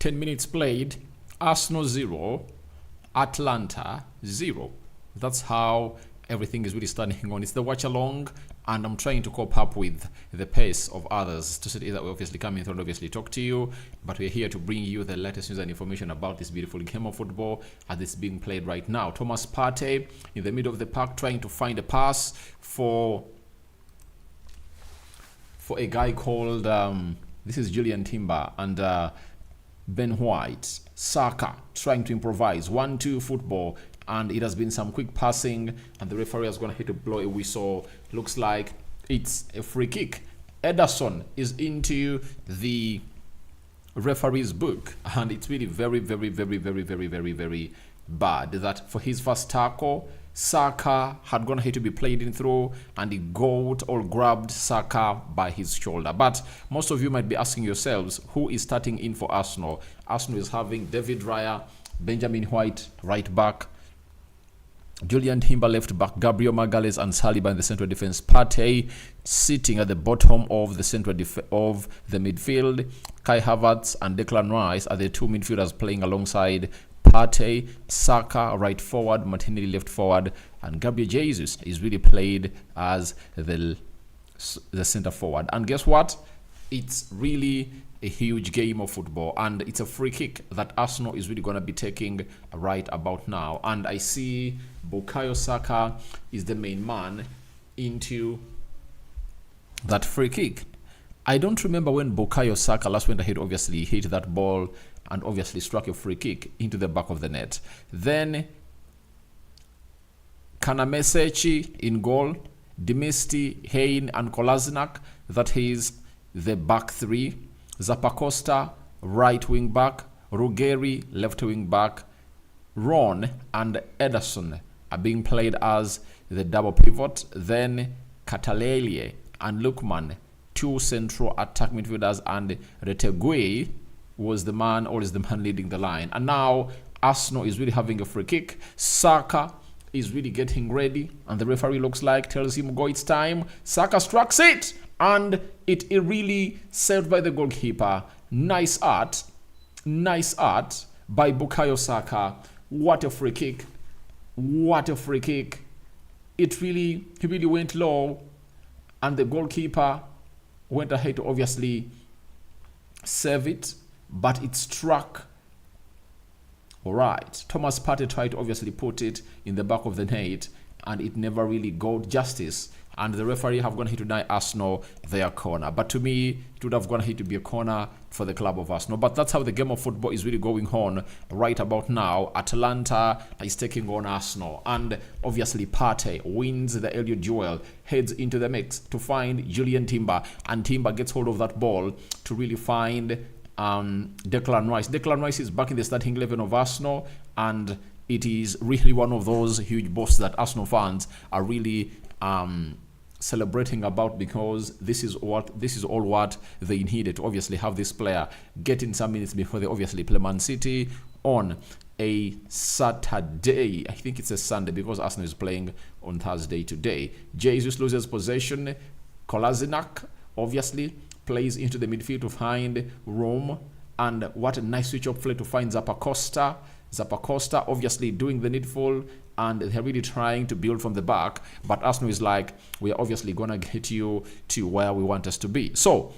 10 minutes played, Arsenal 0, Atalanta 0. That's how everything is really standing on. It's the watch along, and I'm trying to cope up with the pace of others to see that we're obviously coming through and obviously talk to you, but we're here to bring you the latest news and information about this beautiful game of football as it's being played right now. Thomas Partey in the middle of the park trying to find a pass for a guy called this is Julian Timber and Ben White. Saka trying to improvise 1-2 football, and it has been some quick passing, and the referee is going to hit to blow a whistle. Looks like it's a free kick. Ederson is into the referee's book, and it's really very bad that for his first tackle, Saka had gone ahead to be played in through, and he got or grabbed Saka by his shoulder. But most of you might be asking yourselves, who is starting in for Arsenal? Arsenal is having David Raya, Benjamin White right back, Julian Timber left back, Gabriel Magalhaes and Saliba in the central defense. Partey sitting at the bottom of the of the midfield. Kai Havertz and Declan Rice are the two midfielders playing alongside Partey. Saka right forward, Martinelli left forward, and Gabriel Jesus is really played as the center forward. And guess what? It's really a huge game of football, and it's a free kick that Arsenal is really going to be taking right about now. And I see Bukayo Saka is the main man into that free kick. I don't remember when Bukayo Saka last went ahead, obviously hit that ball and obviously struck a free kick into the back of the net. Then Kanamesechi in goal, Dimisti, Hein and Kolasinac, that is the back three. Zappacosta, right wing back, Ruggeri, left wing back, Ron and Ederson are being played as the double pivot. Then Catalelli and Lukman, two central attack midfielders, and Retegui was the man, or is the man leading the line. And now Arsenal is really having a free kick. Saka is really getting ready, and the referee looks like tells him, go, it's time. Saka strikes it, and it really saved by the goalkeeper. Nice art by Bukayo Saka. What a free kick. What a free kick. He really went low, and the goalkeeper went ahead to obviously save it, but it struck. All right, Thomas Partey tried to obviously put it in the back of the net, and it never really got justice. And the referee have gone here to deny Arsenal their corner. But to me, it would have gone here to be a corner for the club of Arsenal. But that's how the game of football is really going on right about now. Atalanta is taking on Arsenal. And obviously, Partey wins the Elliott duel, heads into the mix to find Julian Timber. And Timber gets hold of that ball to really find Declan Rice. Declan Rice is back in the starting 11 of Arsenal. And it is really one of those huge boasts that Arsenal fans are really celebrating about, because this is all what they needed to obviously have this player get in some minutes before they obviously play Man City on a Saturday. I think it's a Sunday because Arsenal is playing on Thursday today. Jesus loses possession. Kolasinac obviously plays into the midfield to find Rome, and what a nice switch up play to find Zappacosta. Zappacosta obviously doing the needful, and they're really trying to build from the back, but Arsenal is like, we are obviously gonna get you to where we want us to be. So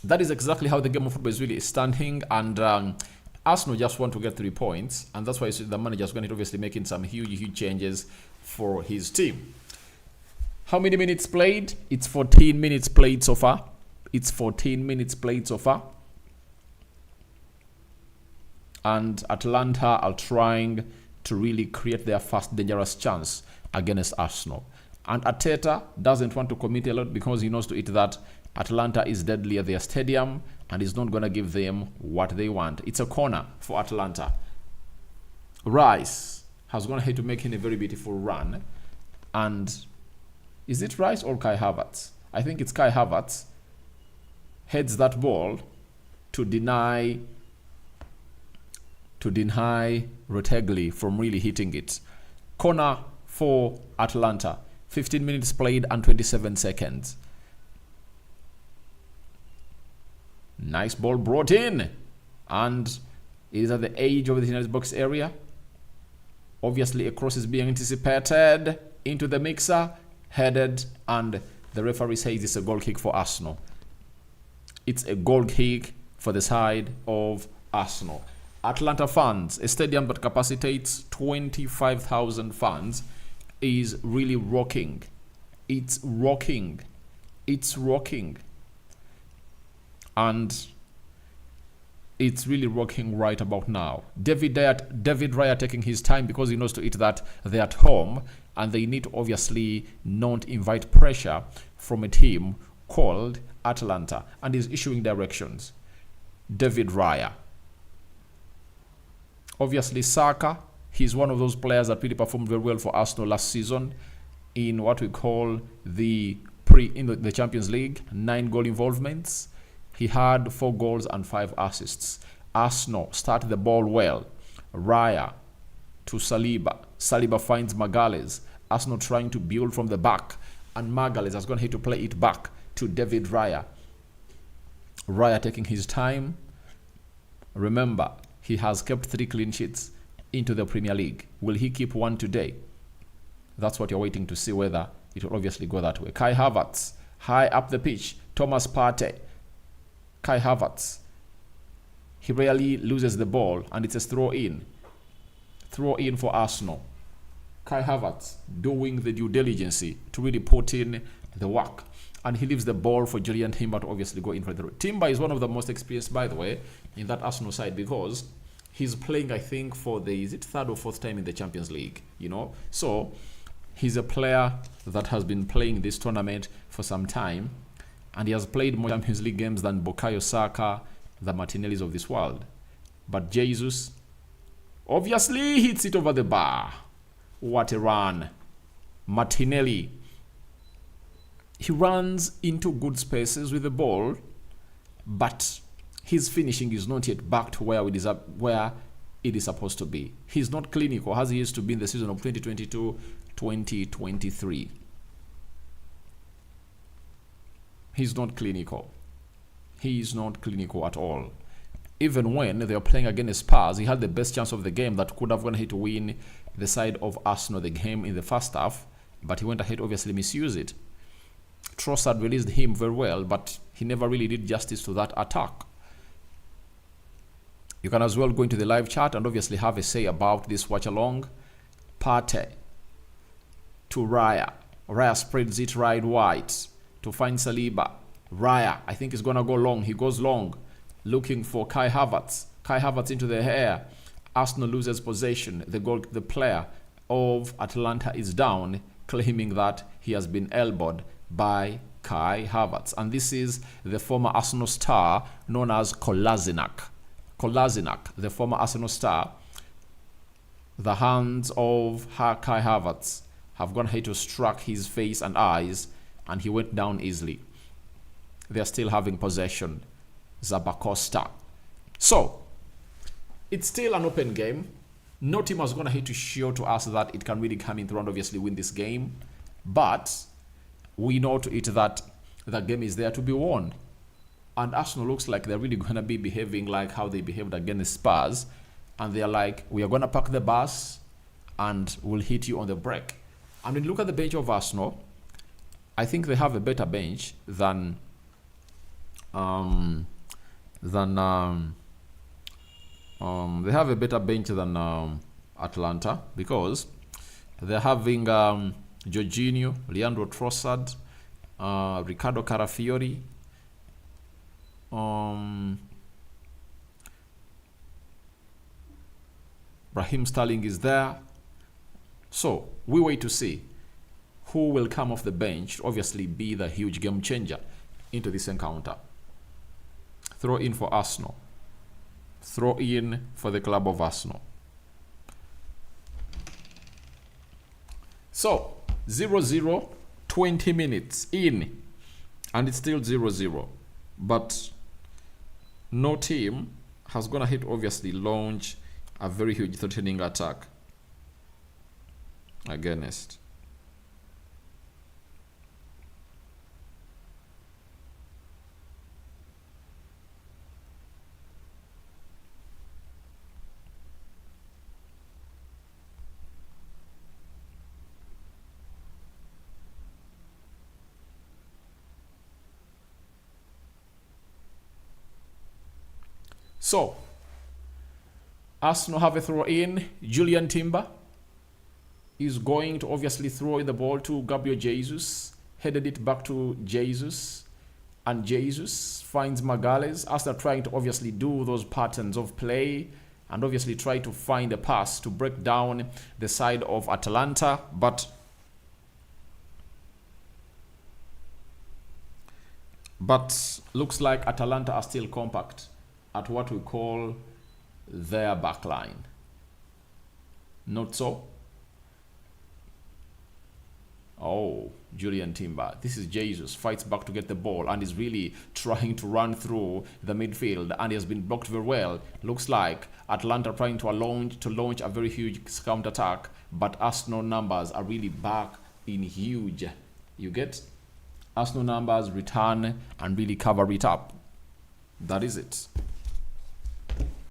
that is exactly how the game of football is really standing, and Arsenal just want to get 3 points, and that's why the manager is going to obviously making some huge changes for his team. How many minutes played? It's 14 minutes played so far. And Atalanta are trying to really create their first dangerous chance against Arsenal. And Arteta doesn't want to commit a lot because he knows to it that Atalanta is deadly at their stadium and is not going to give them what they want. It's a corner for Atalanta. Rice has gone ahead to making a very beautiful run. And is it Rice or Kai Havertz? I think it's Kai Havertz. Heads that ball to deny Retegui from really hitting it. Corner for Atalanta. 15 minutes played and 27 seconds. Nice ball brought in. and it is at the edge of the United box area. Obviously, a cross is being anticipated into the mixer, headed, and the referee says it's a goal kick for Arsenal. It's a goal kick for the side of Arsenal. Atalanta fans, a stadium that capacitates 25,000 fans, is really rocking. It's rocking. It's rocking. And it's really rocking right about now. David Raya taking his time because he knows to it that they're at home and they need to obviously not invite pressure from a team called Atalanta, and is issuing directions. David Raya. Obviously, Saka, he's one of those players that really performed very well for Arsenal last season in what we call the Champions League, 9 goal involvements. He had 4 goals and 5 assists. Arsenal started the ball well. Raya to Saliba. Saliba finds Magalhaes. Arsenal trying to build from the back, and Magalhaes has gone here to play it back to David Raya. Raya taking his time. Remember, he has kept 3 clean sheets into the Premier League. Will he keep one today? That's what you're waiting to see, whether it will obviously go that way. Kai Havertz, high up the pitch. Thomas Partey. Kai Havertz. He rarely loses the ball, and it's a throw-in. Throw-in for Arsenal. Kai Havertz doing the due diligence to really put in the work. And he leaves the ball for Julian Timber to obviously go in for the... Timber is one of the most experienced, by the way, in that Arsenal side, because he's playing, I think, for the... Is it 3rd or 4th time in the Champions League? You know? So, he's a player that has been playing this tournament for some time. And he has played more Champions League games than Bukayo Saka, the Martinellis of this world. But Jesus obviously hits it over the bar. What a run. Martinelli. He runs into good spaces with the ball, but his finishing is not yet back to where it is supposed to be. He's not clinical as he used to be in the season of 2022-2023. He's not clinical. He is not clinical at all. Even when they were playing against Spurs, he had the best chance of the game that could have gone ahead to win the side of Arsenal the game in the first half, but he went ahead to obviously misuse it. Trossard released him very well, but he never really did justice to that attack. You can as well go into the live chat and obviously have a say about this watch along. Partey to Raya. Raya spreads it right wide to find Saliba. Raya, I think he's going to go long. He goes long, looking for Kai Havertz. Kai Havertz into the air. Arsenal loses possession. The player of Atalanta is down, claiming that he has been elbowed by Kai Havertz. And this is the former Arsenal star known as Kolasinac. Kolasinac, the former Arsenal star. The hands of Kai Havertz have gone ahead to struck his face and eyes, and he went down easily. They're still having possession. Zabacosta. So, it's still an open game. No team has gone ahead to show to us that it can really come in through and obviously win this game. But we know to it that the game is there to be won. And Arsenal looks like they're really going to be behaving like how they behaved against Spurs. And they're like, we are going to park the bus and we'll hit you on the brake. And when you look at the bench of Arsenal, I think they have a better bench than they have a better bench than Atalanta, because they're having Jorginho, Leandro Trossard, Ricardo Carafiori, Raheem Sterling is there. So we wait to see who will come off the bench to obviously be the huge game changer into this encounter. Throw in for Arsenal. Throw in for the club of Arsenal. So 0-0, 20 minutes in, and it's still 0-0. But no team has gone ahead to obviously launch a very huge threatening attack against. So, Arsenal have a throw in. Julian Timber is going to obviously throw in the ball to Gabriel Jesus. Headed it back to Jesus. And Jesus finds Magalhaes. Arsenal trying to obviously do those patterns of play and obviously try to find a pass to break down the side of Atalanta. But looks like Atalanta are still compact at what we call their backline. Not so? Oh, Julian Timber. This is Jesus. Fights back to get the ball and is really trying to run through the midfield, and he has been blocked very well. Looks like Atalanta trying to launch a very huge counter attack, but Arsenal numbers are really back in huge. You get? Arsenal numbers return and really cover it up. That is it.